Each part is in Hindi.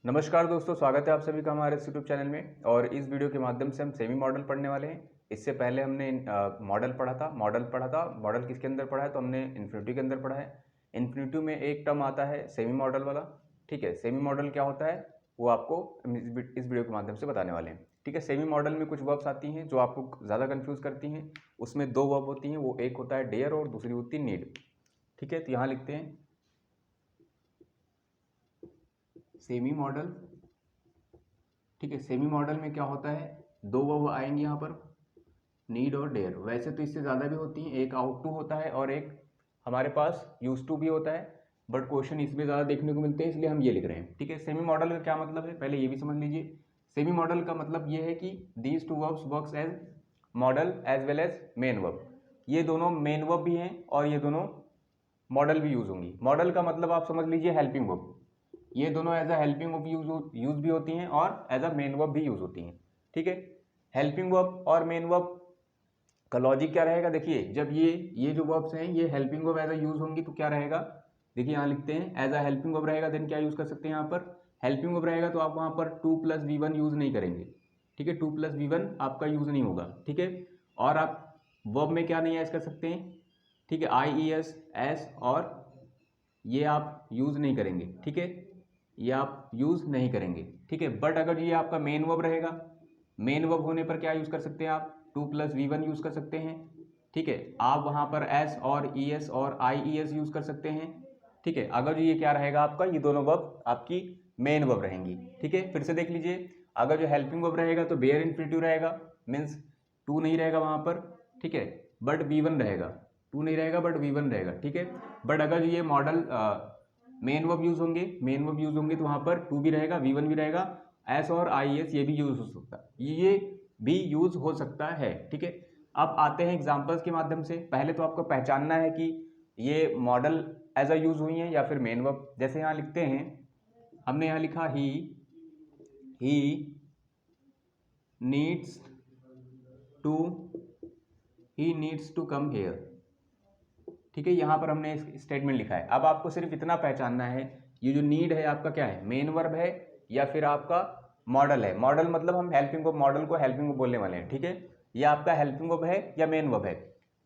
नमस्कार दोस्तों, स्वागत है आप सभी का हमारे इस यूट्यूब चैनल में। और इस वीडियो के माध्यम से हम सेमी मॉडल पढ़ने वाले हैं। इससे पहले हमने मॉडल पढ़ा था। मॉडल किसके अंदर पढ़ा है? तो हमने इन्फिनिटी के अंदर पढ़ा है। इन्फिनिटी में एक टर्म आता है सेमी मॉडल वाला। ठीक है, सेमी मॉडल क्या होता है वो आपको इस वीडियो के माध्यम से बताने वाले हैं। ठीक है, सेमी मॉडल में कुछ वर्ब्स आती हैं जो आपको ज़्यादा कन्फ्यूज़ करती हैं। उसमें दो वर्ब होती हैं, वो एक होता है डेयर और दूसरी होती है नीड। ठीक है, तो यहाँ लिखते हैं सेमी मॉडल। ठीक है, सेमी मॉडल में क्या होता है, दो वर्ब आएंगे यहाँ पर, नीड और डेयर। वैसे तो इससे ज़्यादा भी होती हैं, एक आउट टू होता है और एक हमारे पास यूज टू भी होता है, बट क्वेश्चन इसमें ज़्यादा देखने को मिलते हैं इसलिए हम ये लिख रहे हैं। ठीक है, सेमी मॉडल का क्या मतलब है पहले ये भी समझ लीजिए। सेमी मॉडल का मतलब ये है कि these two verbs works as modal as well as main verb. ये दोनों मेन वर्ब भी हैं और ये दोनों मॉडल भी यूज होंगी। मॉडल का मतलब आप समझ लीजिए हेल्पिंग वर्ब। ये दोनों as a helping verb use भी होती हैं और as a main verb use यूज होती हैं। ठीक है, हेल्पिंग वर्ब और मेन वर्ब का लॉजिक क्या रहेगा, देखिए जब ये जो वर्ब्स हैं ये helping verb as a use होंगी तो क्या रहेगा, देखिए यहाँ लिखते हैं एज अ हेल्पिंग वर्ब रहेगा, देन क्या यूज कर सकते हैं यहाँ पर, हेल्पिंग वर्ब रहेगा तो आप वहाँ पर 2+V1 यूज नहीं करेंगे। ठीक है, 2+V1 आपका यूज नहीं होगा। ठीक है, और आप वर्ब में क्या नहीं ऐड कर सकते हैं, ठीक है, IES एस और ये आप यूज नहीं करेंगे। ठीक है, ये आप यूज नहीं करेंगे। ठीक है, बट अगर ये आपका मेन वर्ब रहेगा, मेन वर्ब होने पर क्या यूज कर सकते हैं आप, 2+V1 यूज कर सकते हैं। ठीक है, आप वहां पर एस और ES और IES यूज कर सकते हैं। ठीक है, अगर ये क्या रहेगा आपका, ये दोनों वर्ब आपकी मेन वर्ब रहेंगी। ठीक है, फिर से देख लीजिए, अगर जो हेल्पिंग वर्ब रहेगा तो बेयर इन्फिनिटिव रहेगा, मीन्स टू नहीं रहेगा वहां पर। ठीक है, बट V1 रहेगा, टू नहीं रहेगा बट V1 रहेगा। ठीक है, बट अगर ये मॉडल मेन वर्ब यूज होंगे तो वहां पर टू भी रहेगा, V1 भी रहेगा, एस और IES ये भी यूज हो सकता है, ये भी यूज हो सकता है। ठीक है, अब आते हैं एग्जांपल्स के माध्यम से। पहले तो आपको पहचानना है कि ये मॉडल एज अ यूज हुई है या फिर मेन वर्ब। जैसे यहाँ लिखते हैं, हमने यहाँ लिखा he needs to he needs to come here. ठीक है, यहाँ पर हमने स्टेटमेंट लिखा है। अब आपको सिर्फ इतना पहचानना है, ये जो नीड है आपका क्या है, मेन वर्ब है या फिर आपका मॉडल है। मॉडल मतलब हम हेल्पिंग वर्ब, मॉडल को हेल्पिंग वर्ब बोलने वाले हैं। ठीक है, ये आपका हेल्पिंग वर्ब है या मेन वर्ब है।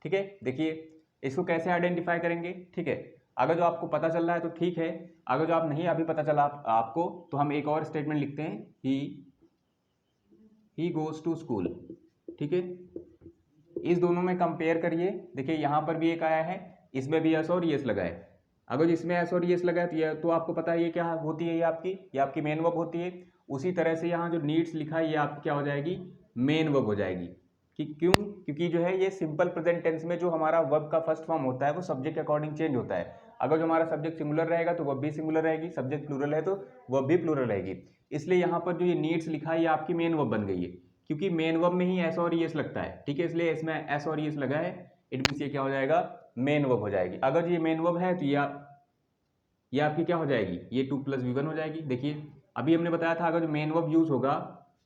ठीक है, देखिए इसको कैसे आइडेंटिफाई करेंगे। ठीक है, अगर जो आपको पता चल रहा है तो ठीक है, अगर जो आप नहीं अभी पता चला आपको तो हम एक और स्टेटमेंट लिखते हैं, ही गोज टू स्कूल। ठीक है, इस दोनों में कंपेयर करिए। देखिए यहाँ पर भी एक आया है, इसमें भी एस और ES लगा है। अगर इसमें एस और ES लगा है तो ये तो आपको पता है ये क्या होती है, ये आपकी मेन वर्ब होती है। उसी तरह से यहाँ जो नीड्स लिखा है ये आपकी क्या हो जाएगी, मेन वर्ब हो जाएगी। कि क्यों, क्योंकि जो है ये सिंपल प्रेजेंट टेंस में जो हमारा वर्ब का फर्स्ट फॉर्म होता है वो सब्जेक्ट के अकॉर्डिंग चेंज होता है। अगर जो हमारा सब्जेक्ट सिंगुलर रहेगा तो वर्ब भी सिंगुलर रहेगी, सब्जेक्ट प्लूरल है तो वर्ब भी प्लूरल रहेगी। इसलिए यहाँ पर जो ये नीड्स लिखा है ये आपकी मेन वर्ब बन गई है, क्योंकि मेन वर्ब में ही एस और ES लगता है। ठीक है, इसलिए इसमें एस और ES लगा है, इट मीन्स ये क्या हो जाएगा, मेन वर्ब हो जाएगी। अगर ये मेन वर्ब है तो ये आपकी क्या हो जाएगी, ये 2+V1 हो जाएगी। देखिए अभी हमने बताया था अगर जो मेन वर्ब यूज होगा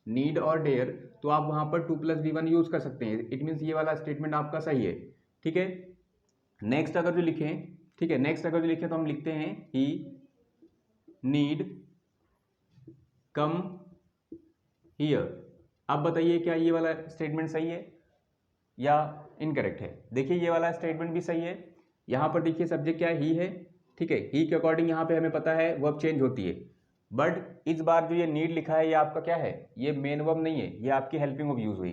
नीड और डेयर तो आप वहां पर 2+V1 यूज कर सकते हैं, इट मीन्स ये वाला स्टेटमेंट आपका सही है। ठीक है, नेक्स्ट अगर जो लिखें, ठीक है, नेक्स्ट अगर जो लिखें तो हम लिखते हैं ही नीड कम हियर। अब बताइए क्या ये वाला स्टेटमेंट सही है या इनकरेक्ट है। देखिए ये वाला स्टेटमेंट भी सही है। यहाँ पर देखिए सब्जेक्ट क्या है, ही है। ठीक है, ही के अकॉर्डिंग यहाँ पे हमें पता है वर्ब चेंज होती है, बट इस बार जो ये नीड लिखा है ये आपका क्या है, ये मेन वर्ब नहीं है, ये आपकी हेल्पिंग वर्ब यूज हुई।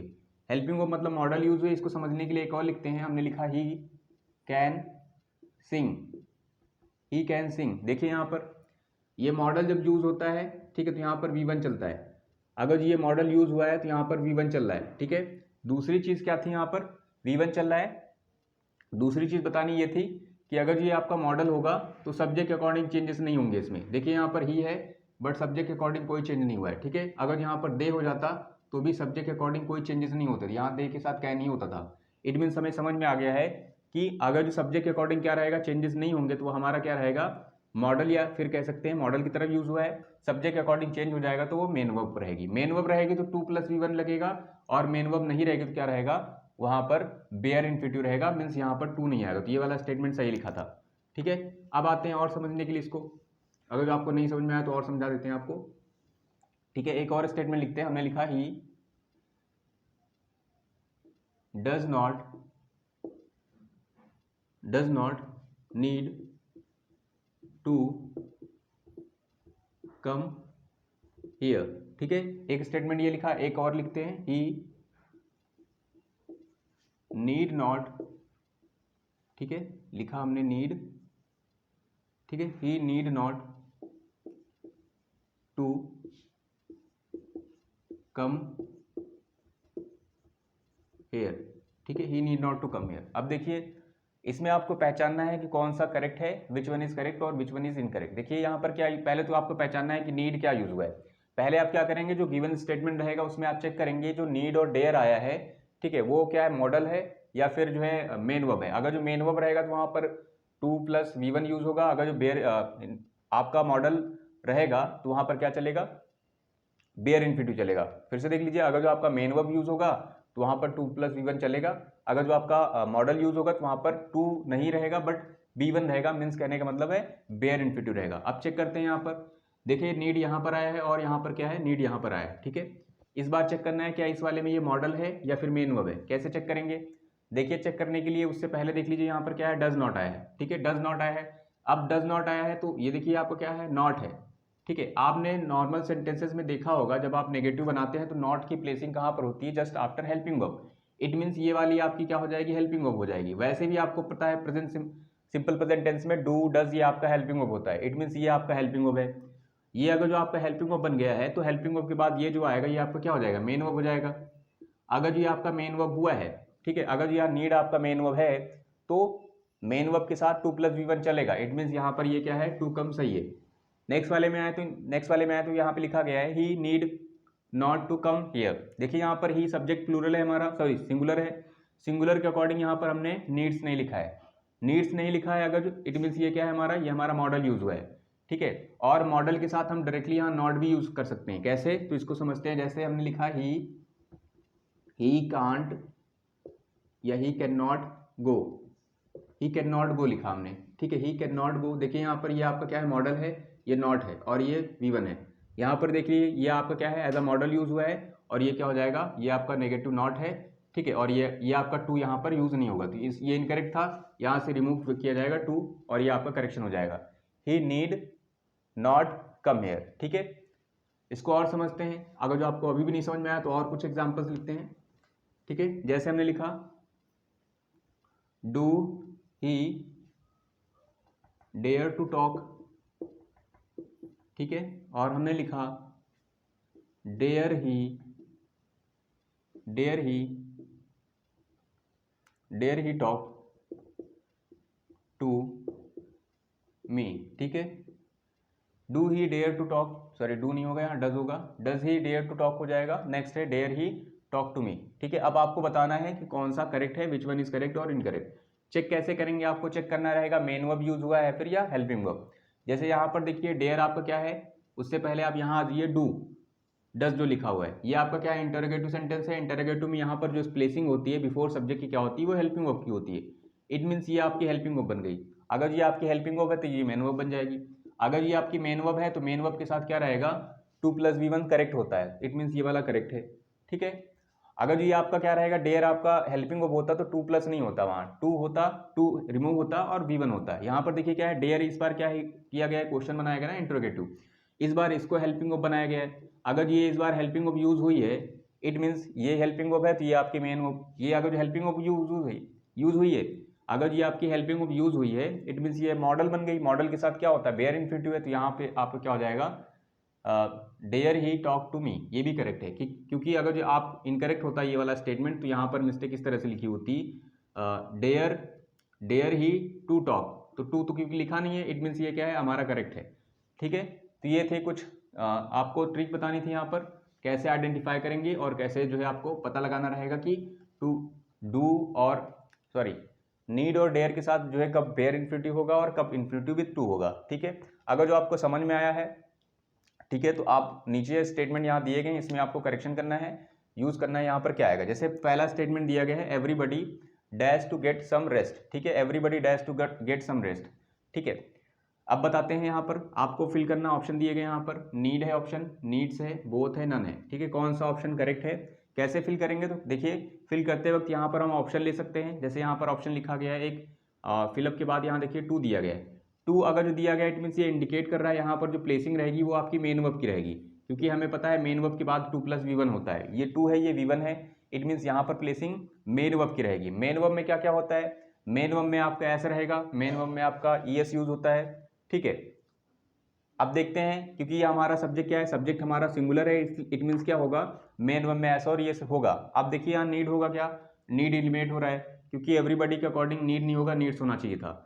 हेल्पिंग वर्ब मतलब मॉडल यूज हुई। इसको समझने के लिए एक और लिखते हैं, हमने लिखा he can sing, he can sing. देखिए यहाँ पर ये मॉडल जब यूज होता है, ठीक है, तो यहाँ पर V1 चलता है। अगर ये मॉडल यूज हुआ है तो यहाँ पर V1 चल रहा है। ठीक है, दूसरी चीज क्या थी, यहाँ पर V1 चल रहा है। दूसरी चीज बतानी ये थी कि अगर ये आपका मॉडल होगा तो सब्जेक्ट के अकॉर्डिंग चेंजेस नहीं होंगे इसमें। देखिए यहाँ पर ही है बट सब्जेक्ट के अकॉर्डिंग कोई चेंज नहीं हुआ है। ठीक है, अगर यहाँ पर दे हो जाता तो भी सब्जेक्ट के अकॉर्डिंग कोई चेंजेस नहीं होते थे, यहाँ दे के साथ कैन ही होता था। इट मीन्स हमें समझ में आ गया है कि अगर जो सब्जेक्ट के अकॉर्डिंग क्या रहेगा, चेंजेस नहीं होंगे, तो वो हमारा क्या रहेगा, मॉडल, या फिर कह सकते हैं मॉडल की तरफ यूज हुआ है। सब्जेक्ट के अकॉर्डिंग चेंज हो जाएगा तो वो मेन वर्ब रहेगी। मेन वर्ब रहेगी तो 2+V1 लगेगा, और मेन वर्ब नहीं रहेगी तो क्या रहेगा, वहां पर बेयर इन्फिनिटिव रहेगा, मीन्स यहाँ पर टू नहीं आएगा। तो ये वाला स्टेटमेंट सही लिखा था। ठीक है, अब आते हैं और समझने के लिए इसको। अगर आपको नहीं समझ में आया तो और समझा देते हैं आपको। ठीक है, एक और स्टेटमेंट लिखते हैं, हमने लिखा he does not need to come here. ठीक है, एक स्टेटमेंट ये लिखा, एक और लिखते हैं ही नीड नॉट, ठीक है, लिखा हमने नीड, ठीक है, he need not to come here. ठीक है, he need not to come here. अब देखिए इसमें आपको पहचानना है कि कौन सा करेक्ट है, विच वन इज करेक्ट और विच वन इज इनकरेक्ट। देखिए यहाँ पर क्या, पहले तो आपको पहचानना है कि नीड क्या यूज हुआ है। पहले आप क्या करेंगे, जो गिवन स्टेटमेंट रहेगा उसमें आप चेक करेंगे जो नीड और डेयर आया है, ठीक है, वो क्या है, मॉडल है या फिर जो है मेन वर्ब है। अगर जो मेन वर्ब रहेगा तो वहां पर 2+V1 यूज होगा। अगर जो बेयर आपका मॉडल रहेगा तो वहां पर क्या चलेगा, बेयर इन्फिनिटिव चलेगा। फिर से देख लीजिए, अगर जो आपका मेन वर्ब यूज होगा तो वहां पर 2+V1 चलेगा। अगर जो आपका मॉडल यूज होगा तो वहां पर 2 नहीं रहेगा बट B1 रहेगा, मीन्स कहने का मतलब है बेयर इन्फिनिटिव रहेगा। अब चेक करते हैं, यहाँ पर देखिए नीड यहाँ पर आया है और यहाँ पर क्या है, नीड यहाँ पर आया है। ठीक है, इस बार चेक करना है क्या इस वाले में ये मॉडल है या फिर मेन वर्ब है। कैसे चेक करेंगे, देखिए चेक करने के लिए उससे पहले देख लीजिए यहाँ पर क्या है, डज नॉट आया है। ठीक है, डज नॉट आया है। अब डज नॉट आया है तो ये देखिए आपको क्या है, नॉट है। ठीक है, आपने नॉर्मल सेंटेंसेस में देखा होगा जब आप नेगेटिव बनाते हैं तो नॉट की प्लेसिंग कहाँ पर होती है, just after helping verb. It means ये वाली आपकी क्या हो जाएगी, हेल्पिंग वर्ब हो जाएगी। वैसे भी आपको पता है प्रेजेंट सिंपल प्रेजेंट टेंस में डू डज ये आपका हेल्पिंग वर्ब होता है। इट मीन्स ये आपका हेल्पिंग वर्ब है। ये अगर जो आपका हेल्पिंग वर्ब बन गया है तो हेल्पिंग वर्ब के बाद ये जो आएगा ये आपका क्या हो जाएगा, मेन वर्ब हो जाएगा। अगर ये आपका मेन वर्ब हुआ है, ठीक है, अगर यहाँ नीड आपका मेन वर्ब है तो मेन वर्ब के साथ 2+V1 चलेगा। इट मीन्स यहाँ पर ये क्या है, टू कम सही है। नेक्स्ट वाले में आए तो यहाँ पे लिखा गया है he need not to come here. देखिए यहाँ पर ही सब्जेक्ट प्लूरल है हमारा, सॉरी सिंगुलर है। सिंगुलर के अकॉर्डिंग यहाँ पर हमने नीड्स नहीं लिखा है। नीड्स नहीं लिखा है अगर, इट मीन्स ये क्या है हमारा, ये हमारा मॉडल यूज हुआ है। ठीक है, और मॉडल के साथ हम डायरेक्टली यहाँ नॉट भी यूज कर सकते हैं। कैसे, तो इसको समझते हैं। जैसे हमने लिखा ही कांट या he can not go, he can not go लिखा हमने। ठीक है, ही कैन नॉट गो। देखिए यहाँ पर ये आपका क्या है, मॉडल है, ये नॉट है और ये V1 है। यहाँ पर देखिए ये आपका क्या है, एज अ मॉडल यूज हुआ है और ये क्या हो जाएगा, ये आपका नेगेटिव नॉट है। ठीक है, और ये आपका 2 यहाँ पर यूज नहीं होगा तो ये इनकरेक्ट था, यहाँ से रिमूव किया जाएगा 2 और ये आपका करेक्शन हो जाएगा, ही नीड नॉट कम हेयर। ठीक है, इसको और समझते हैं। अगर जो आपको अभी भी नहीं समझ में आया तो और कुछ एग्जाम्पल्स लिखते हैं। ठीक है, जैसे हमने लिखा do he dare to talk. ठीक है, और हमने लिखा dare he talk to me. ठीक है, do he dare to talk, sorry do नहीं होगा, यहाँ डज होगा, does he dare to talk हो जाएगा। नेक्स्ट है dare he talk to me. ठीक है, अब आपको बताना है कि कौन सा करेक्ट है, विच वन इज करेक्ट और इनकरेक्ट। चेक कैसे करेंगे, आपको चेक करना रहेगा मेन वर्ब यूज हुआ है फिर या हेल्पिंग वर्ब। जैसे यहाँ पर देखिए डेयर आपका क्या है, उससे पहले आप यहाँ आ जाइए, डू डज जो लिखा हुआ है ये आपका क्या है, इंटरोगेटिव सेंटेंस है। इंटरोगेटिव में यहाँ पर जो प्लेसिंग होती है बिफोर सब्जेक्ट की क्या होती है, वो हेल्पिंग वर्ब की होती है। इट मीन्स ये आपकी हेल्पिंग वर्ब बन गई। अगर ये आपकी हेल्पिंग वर्ब है तो ये मेन वर्ब बन जाएगी। अगर ये आपकी मेन वर्ब है तो मेन वर्ब के साथ क्या रहेगा, 2+V1 करेक्ट होता है। इट मीन्स ये वाला करेक्ट है। ठीक है, अगर ये आपका क्या रहेगा, डेयर आपका हेल्पिंग वर्ब होता तो 2+ नहीं होता, वहाँ 2 होता, 2 रिमूव होता और V1 होता है। यहाँ पर देखिए क्या है, डेयर इस बार क्या है किया गया है, क्वेश्चन बनाया गया ना इंट्रोगेटिव, इस बार इसको हेल्पिंग वर्ब बनाया गया है। अगर ये इस बार हेल्पिंग वर्ब यूज हुई है, इट मीन्स ये हेल्पिंग वर्ब है तो ये आपकी मेन वर्ब, ये अगर जो हेल्पिंग वर्ब यूज हुई है, अगर ये आपकी हेल्पिंग वर्ब यूज हुई है, इट मीन्स ये मॉडल बन गई। मॉडल के साथ क्या होता है, बेयर इन्फिनिटिव है, तो यहाँ पे आपको क्या हो जाएगा, dare he talk to me. ये भी करेक्ट है क्योंकि अगर जो आप इनकरेक्ट होता है ये वाला स्टेटमेंट तो यहाँ पर मिस्टेक इस तरह से लिखी होती, डेयर ही टू टॉक, तो टू तो क्योंकि लिखा नहीं है, इट मीन्स ये क्या है, हमारा करेक्ट है। ठीक है, तो ये थे कुछ आपको ट्रिक बतानी थी यहाँ पर, कैसे आइडेंटिफाई करेंगे और कैसे जो है आपको पता लगाना रहेगा कि टू डू और सॉरी नीड और डेयर के साथ जो है कब बेयर इन्फिनिटिव होगा और कब इन्फिनिटिव विथ टू होगा। ठीक है, अगर जो आपको समझ में आया है, ठीक है, तो आप नीचे स्टेटमेंट यहाँ दिए गए, इसमें आपको करेक्शन करना है, यूज करना है। यहाँ पर क्या आएगा, जैसे पहला स्टेटमेंट दिया गया है, everybody dash to get some rest. ठीक है, everybody dash to get some rest. ठीक है, अब बताते हैं यहाँ पर आपको फिल करना, ऑप्शन दिए गए यहाँ पर नीड है ऑप्शन, नीड्स है, बोथ है, नन है, ठीक है। कौन सा ऑप्शन करेक्ट है, कैसे फिल करेंगे, तो देखिए फिल करते वक्त यहाँ पर हम ऑप्शन ले सकते हैं। जैसे यहाँ पर ऑप्शन लिखा गया है एक, फिलअप के बाद यहाँ देखिए 2 दिया गया है। 2 अगर जो दिया गया इट मीन्स ये इंडिकेट कर रहा है यहाँ पर जो प्लेसिंग रहेगी वो आपकी मेन वर्ब की रहेगी, क्योंकि हमें पता है मेन वर्ब के बाद 2 + V1 होता है। ये 2 है, ये V1 है, इट मीन्स यहाँ पर प्लेसिंग मेन वर्ब की रहेगी। मेन वर्ब में क्या क्या होता है, मेन वर्ब में आपका ऐसा रहेगा, मेन वर्ब में आपका ES यूज होता है, ठीक है। अब देखते हैं, क्योंकि ये हमारा सब्जेक्ट क्या है, सब्जेक्ट हमारा सिंगुलर है, इट मीन्स क्या होगा, मेन वर्ब में ऐसा और ये होगा। अब देखिए यहाँ नीड होगा क्या, नीड एलिमिनेट हो रहा है, क्योंकि एवरीबॉडी के अकॉर्डिंग नीड नहीं होगा, नीड्स होना चाहिए था।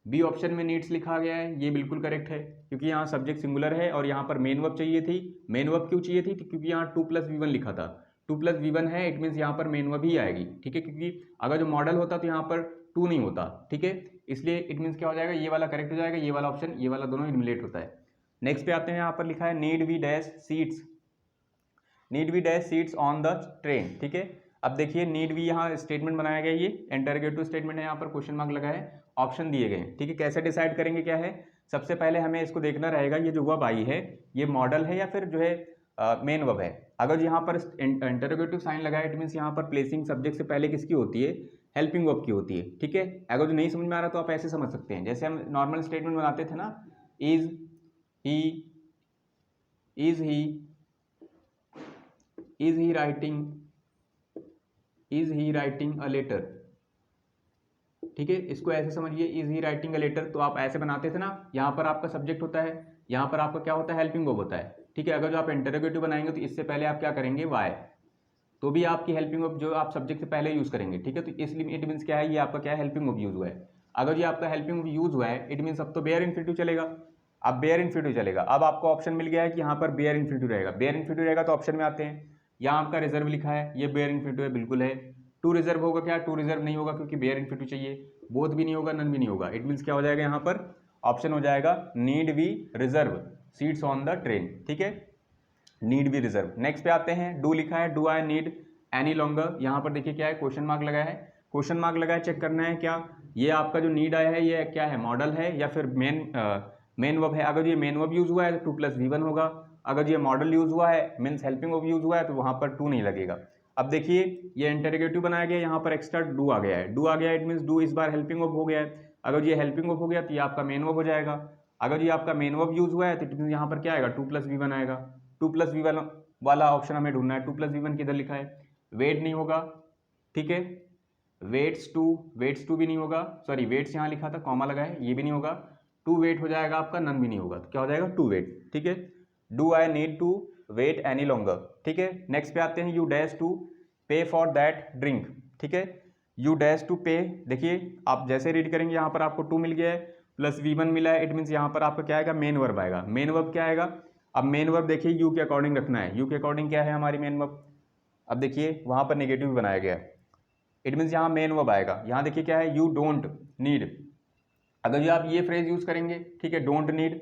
बी ऑप्शन में नीड्स लिखा गया है, ये बिल्कुल करेक्ट है, क्योंकि यहाँ सब्जेक्ट सिंगुलर है और यहाँ पर मेन वर्ब चाहिए थी। मेन वर्ब क्यों चाहिए थी, क्योंकि यहाँ 2 + V1 लिखा था, 2 + V1 है, इट मीन्स यहाँ पर मेन वर्ब ही आएगी, ठीक है। क्योंकि अगर जो मॉडल होता तो यहाँ पर 2 नहीं होता, ठीक है। इसलिए इट मीन्स क्या हो जाएगा, ये वाला करेक्ट हो जाएगा, ये वाला ऑप्शन, ये वाला दोनों एलिमिनेट होता है। नेक्स्ट पे आते हैं, यहाँ पर लिखा है need we dash seats, need we dash seats on the train, ठीक है। अब देखिए नीड वी यहाँ स्टेटमेंट बनाया गया, ये इंटरोगेटिव स्टेटमेंट है, यहाँ पर क्वेश्चन मार्क लगा है, ऑप्शन दिए गए हैं, ठीक है। कैसे डिसाइड करेंगे क्या है, सबसे पहले हमें इसको देखना रहेगा ये जो वर्ब आई है ये मॉडल है या फिर जो है मेन वर्ब है। अगर यहाँ पर इंटरोगेटिव साइन लगा है इट मीन्स यहाँ पर प्लेसिंग सब्जेक्ट से पहले किसकी होती है, हेल्पिंग वर्ब की होती है, ठीक है। अगर जो नहीं समझ में आ रहा तो आप ऐसे समझ सकते हैं, जैसे हम नॉर्मल स्टेटमेंट बनाते थे ना, is he writing a letter, ठीक है। इसको ऐसे समझिए, is he writing a letter, तो आप ऐसे बनाते थे ना, यहाँ पर आपका सब्जेक्ट होता है, यहाँ पर आपका क्या होता है, हेल्पिंग वर्ब होता है, ठीक है। अगर जो आप इंटरोगेटिव बनाएंगे तो इससे पहले आप क्या करेंगे, वाई, तो भी आपकी हेल्पिंग वर्ब जो आप सब्जेक्ट से पहले यूज करेंगे, ठीक है। तो इसलिए इट मीन्स क्या है, ये आपका क्या है, हेल्पिंग वर्ब यूज हुआ है। अगर ये आपका हेल्पिंग वर्ब यूज हुआ है इट मीन्स अब तो बेयर इन्फिनिटिव चलेगा, अब बेयर इन्फिनिटिव चलेगा। अब आपको ऑप्शन मिल गया है कि यहाँ पर बेयर इन्फिनिटिव रहेगा, बेयर इन्फिनिटिव रहेगा तो ऑप्शन में आते हैं, यहाँ आपका रिजर्व लिखा है, ये बेयर इन्फिनिटिव है, बिल्कुल है। 2 रिजर्व होगा क्या, 2 रिजर्व नहीं होगा, क्योंकि बेयर इन्फिनिटिव चाहिए, बोथ भी नहीं होगा, नन भी नहीं होगा, इट मीन्स क्या हो जाएगा, यहाँ पर ऑप्शन हो जाएगा need we reserve seats on the train, ठीक है, नीड वी रिजर्व। नेक्स्ट पे आते हैं, डू लिखा है, do I need any longer, यहाँ पर देखिए क्या है, क्वेश्चन मार्क लगा है, क्वेश्चन मार्क लगा है, चेक करना है क्या ये आपका जो नीड आया है ये क्या है, मॉडल है या फिर मेन वर्ब है। अगर ये मेन वर्ब यूज हुआ है तो 2 + V1 होगा, अगर ये मॉडल यूज हुआ है मीन्स हेल्पिंग वर्ब यूज हुआ है तो वहाँ पर 2 नहीं लगेगा। अब देखिए ये इंटरोगेटिव बनाया गया, यहाँ पर एक्स्ट्रा डू आ गया है, डू आ गया है, इट मीन्स डू इस बार हेल्पिंग वर्ब हो गया है। अगर ये हेल्पिंग वर्ब हो गया तो ये आपका मेन वर्ब हो जाएगा। अगर ये आपका मेन वर्ब यूज हुआ है तो इट मीन्स यहाँ पर क्या आएगा, 2 + V1 आएगा। 2 + V1 वाला ऑप्शन हमें ढूंढना है, 2 + V1 किधर लिखा है, वेट नहीं होगा, ठीक है, वेट्स टू भी नहीं होगा, सॉरी वेट्स यहाँ लिखा था, कॉमा लगा है, ये भी नहीं होगा, टू वेट हो जाएगा आपका, नन भी नहीं होगा, तो क्या हो जाएगा, टू वेट, ठीक है। Do I need to wait any longer, ठीक है। नेक्स्ट पे आते हैं, you dash to pay for that drink, ठीक है, यू डैश टू पे, देखिए आप जैसे रीड करेंगे यहाँ पर आपको 2 मिल गया है प्लस V1 मिला है, इट मीन्स यहाँ पर आपका क्या आएगा, मेन वर्ब आएगा। मेन वर्ब क्या आएगा, अब मेन वर्ब देखिए यू के अकॉर्डिंग रखना है, यू के अकॉर्डिंग क्या है हमारी मेन वर्ब, अब देखिए वहाँ पर नेगेटिव भी बनाया गया है, इट मीन्स यहाँ मेन वर्ब आएगा। यहाँ देखिए क्या है, यू डोंट नीड, अगर ये आप ये फ्रेज यूज करेंगे, ठीक है, डोंट नीड,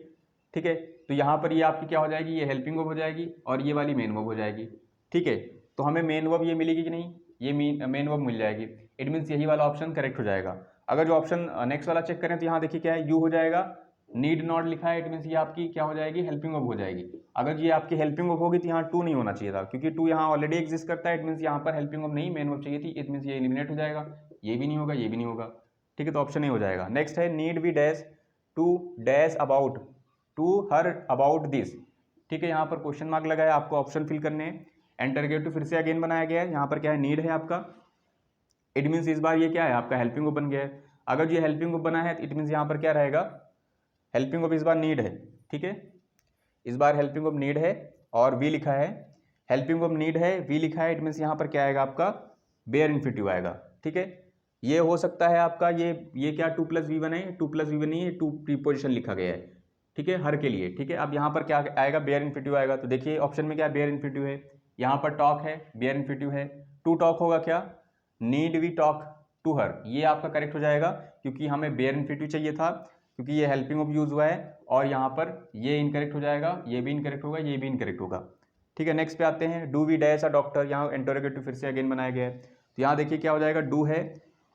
ठीक है, तो यहाँ पर ये आपकी क्या हो जाएगी, ये हेल्पिंग वर्ब हो जाएगी और ये वाली मेन वर्ब हो जाएगी, ठीक है। तो हमें मेन वर्ब ये मिलेगी कि नहीं, ये मेन वर्ब मिल जाएगी, इट मीन्स यही वाला ऑप्शन करेक्ट हो जाएगा। अगर जो ऑप्शन नेक्स्ट वाला चेक करें तो यहाँ देखिए क्या है, यू हो जाएगा, नीड नॉट लिखा है, इट मीन्स ये आपकी क्या हो जाएगी, हेल्पिंग वर्ब हो जाएगी। अगर ये आपकी हेल्पिंग वर्ब होगी तो यहाँ 2 नहीं होना चाहिए था, क्योंकि 2 यहाँ ऑलरेडी एग्जिस्ट करता है, इट मीन्स यहाँ पर हेल्पिंग वर्ब नहीं मेन वर्ब चाहिए थी, इट मीन्स ये एलिमिनेट हो जाएगा, ये भी नहीं होगा, ये भी नहीं होगा, ठीक है, तो ऑप्शन ए हो जाएगा। नेक्स्ट है, need we dash to dash about to her about this, ठीक है, यहाँ पर क्वेश्चन मार्क लगा है, आपको ऑप्शन फिल करने हैं। इंटरोगेटिव फिर से अगेन बनाया गया है, यहाँ पर क्या है, नीड है आपका, इट मीन्स इस बार ये क्या है आपका, हेल्पिंग वर्ब बन गया है। अगर ये हेल्पिंग वर्ब बना है तो इट मीन्स यहाँ पर क्या रहेगा, हेल्पिंग वर्ब इस बार नीड है, ठीक है, इस बार हेल्पिंग वर्ब नीड है और वी लिखा है, हेल्पिंग वर्ब नीड है, वी लिखा है, इट मीन्स यहाँ पर क्या आएगा आपका, बेयर इन्फिनिटिव आएगा, ठीक है। ये हो सकता है आपका ये क्या 2 + V1 है, 2 + V1 नहीं है, 2 प्रीपोजिशन लिखा गया है, ठीक है, हर के लिए, ठीक है। अब यहाँ पर क्या आएगा, बेयर इन्फिनिटिव आएगा, तो देखिए ऑप्शन में क्या बेयर इन्फिनिटिव है, यहाँ पर टॉक है, बेयर इन्फिनिटिव है, टू टॉक होगा क्या, need we talk to her, ये आपका करेक्ट हो जाएगा, क्योंकि हमें बेयर इन्फिनिटिव चाहिए था, क्योंकि ये हेल्पिंग वर्ब यूज हुआ है, और यहाँ पर ये इनकरेक्ट हो जाएगा, ये भी इनकरेक्ट होगा, ये भी इनकरेक्ट होगा, ठीक है। नेक्स्ट पे आते हैं, do we dash a doctor, यहाँ इंटरोगेटिव फिर से अगेन बनाया गया है, तो यहाँ देखिए क्या हो जाएगा, डू है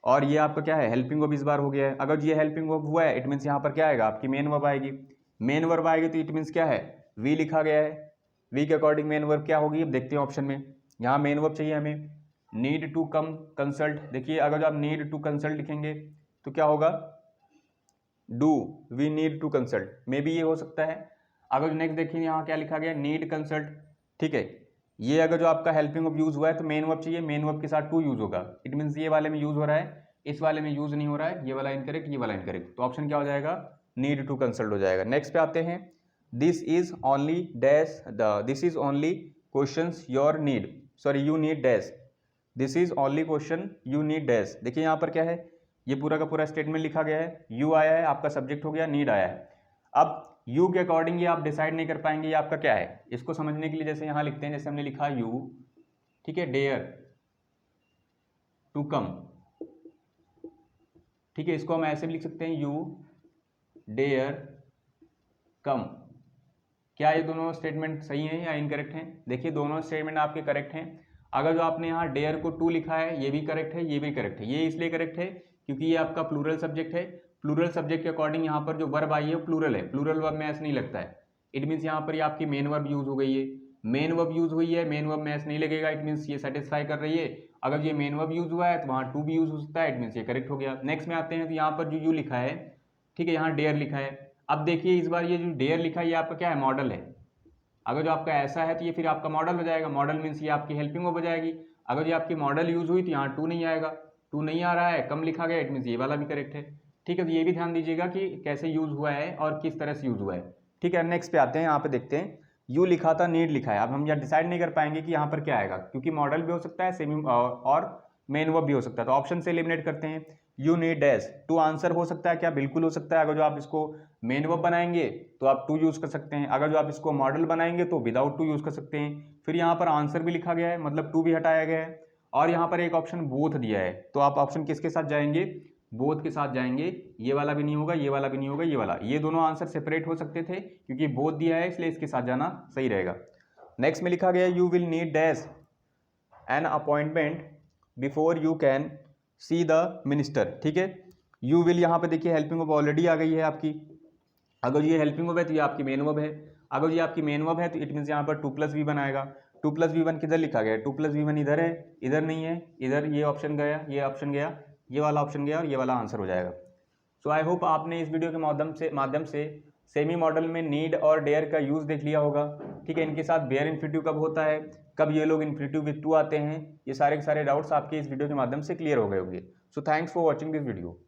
और ये आपका क्या है, हेल्पिंग वर्ब इस बार हो गया है। अगर ये हेल्पिंग वर्ब हुआ है इट मीन्स यहाँ पर क्या आएगा, आपकी मेन वर्ब आएगी। मेन वर्ब आएगी तो इट मीन्स क्या है, वी लिखा गया है। वी के अकॉर्डिंग मेन वर्ब क्या होगी, अब देखते हैं ऑप्शन में। यहाँ मेन वर्ब चाहिए हमें, नीड टू कम कंसल्ट। देखिए अगर जो आप नीड टू कंसल्ट लिखेंगे तो क्या होगा, do we need to consult, maybe ये हो सकता है। अगर नेक्स्ट देखिए यहाँ क्या लिखा गया, नीड कंसल्ट, ठीक है। ये अगर जो आपका हेल्पिंग वर्ब यूज हुआ है तो मेन वर्ब चाहिए, मेन वर्ब के साथ टू यूज होगा। इट मीन्स ये वाले में यूज हो रहा है, इस वाले में यूज नहीं हो रहा है, ये वाला इनकरेक्ट, ये वाला इनकरेक्ट। तो ऑप्शन क्या हो जाएगा, नीड टू कंसल्ट हो जाएगा। नेक्स्ट पे आते हैं, this is only dash this is only questions your need, sorry you need dash, this is only question you need dash. देखिए यहाँ पर क्या है, ये पूरा का पूरा स्टेटमेंट लिखा गया है, यू आया है, आपका सब्जेक्ट हो गया, नीड आया है। अब यू के अकॉर्डिंग ये आप डिसाइड नहीं कर पाएंगे ये आपका क्या है। इसको समझने के लिए जैसे यहाँ लिखते हैं, जैसे हमने लिखा यू, ठीक है, डेयर टू कम, ठीक है, इसको हम ऐसे भी लिख सकते हैं, यू डेयर कम। क्या ये दोनों स्टेटमेंट सही हैं या इनकरेक्ट हैं? देखिए दोनों स्टेटमेंट आपके करेक्ट हैं। अगर जो आपने यहाँ डेयर को टू लिखा है ये भी करेक्ट है, ये भी करेक्ट है। ये इसलिए करेक्ट है क्योंकि ये आपका प्लूरल सब्जेक्ट है। प्लूरल सब्जेक्ट के अकॉर्डिंग यहाँ पर जो वर्ब आई है वो प्लूरल है, प्लूरल वर्ब मैच नहीं लगता है। इट मीन्स यहाँ पर ये आपकी मेन वर्ब यूज हो गई है, मेन वर्ब यूज हुई है, मेन वर्ब मैच नहीं लगेगा, इट मीन्स ये सेटिस्फाई कर रही है। अगर ये मेन वर्ब यूज हुआ है तो वहाँ टू भी यूज हो सकता है, इट मीन्स ये करेक्ट हो गया। नेक्स्ट में आते हैं तो यहाँ पर जो यू लिखा है, ठीक है, यहाँ डेयर लिखा है। अब देखिए इस बार ये जो डेयर लिखा है ये आपका क्या है, मॉडल है। अगर जो आपका ऐसा है तो ये फिर आपका मॉडल हो जाएगा, मॉडल मीन्स ये आपकी हेल्पिंग वर्ब हो जाएगी। अगर ये आपकी मॉडल यूज हुई तो यहाँ टू नहीं आएगा, टू नहीं आ रहा है, कम लिखा गया, इट मीन्स ये वाला भी करेक्ट है। ठीक है, तो ये भी ध्यान दीजिएगा कि कैसे यूज हुआ है और किस तरह से यूज हुआ है। ठीक है, नेक्स्ट पे आते हैं, यहाँ पे देखते हैं, यू लिखा था, नीड लिखा है। अब हम यहाँ डिसाइड नहीं कर पाएंगे कि यहाँ पर क्या आएगा, क्योंकि मॉडल भी हो सकता है सेमी और मेन वर्ब भी हो सकता है। तो ऑप्शन से एलिमिनेट करते हैं, you need dash, to answer हो सकता है क्या, बिल्कुल हो सकता है। अगर जो आप इसको मेन वर्ब बनाएंगे तो आप टू यूज कर सकते हैं, अगर जो आप इसको मॉडल बनाएंगे तो विदाउट टू यूज कर सकते हैं। फिर यहाँ पर आंसर भी लिखा गया है, मतलब टू भी हटाया गया है, और यहाँ पर एक ऑप्शन बोथ दिया है। तो आप ऑप्शन किसके साथ जाएंगे, बोथ के साथ जाएंगे। ये वाला भी नहीं होगा, ये वाला भी नहीं होगा, ये वाला, ये दोनों आंसर सेपरेट हो सकते थे, क्योंकि बोथ दिया है इसलिए इसके साथ जाना सही रहेगा। नेक्स्ट में लिखा गया, you will need dash an appointment before you can see the minister. ठीक है, यू विल यहाँ पे देखिए हेल्पिंग वर्ब ऑलरेडी आ गई है आपकी। अगर ये हेल्पिंग वर्ब है तो ये आपकी मेन वर्ब है। अगर ये आपकी मेन वर्ब है तो इट मीन्स यहाँ पर टू प्लस वी वन आएगा। टू प्लस वी वन किधर लिखा गया है, टू प्लस वी वन इधर है, इधर नहीं है, इधर ये ऑप्शन गया, ये ऑप्शन गया, ये वाला ऑप्शन गया, और ये वाला आंसर हो जाएगा। सो आई होप आपने इस वीडियो के माध्यम से सेमी मॉडल में नीड और डेयर का यूज़ देख लिया होगा। ठीक है, इनके साथ बेयर इन्फिनिटिव कब होता है, कब ये लोग इन्फिनिटिव विद टू आते हैं, ये सारे के सारे डाउट्स आपके इस वीडियो के माध्यम से क्लियर हो गए होंगे। So thanks for watching this video.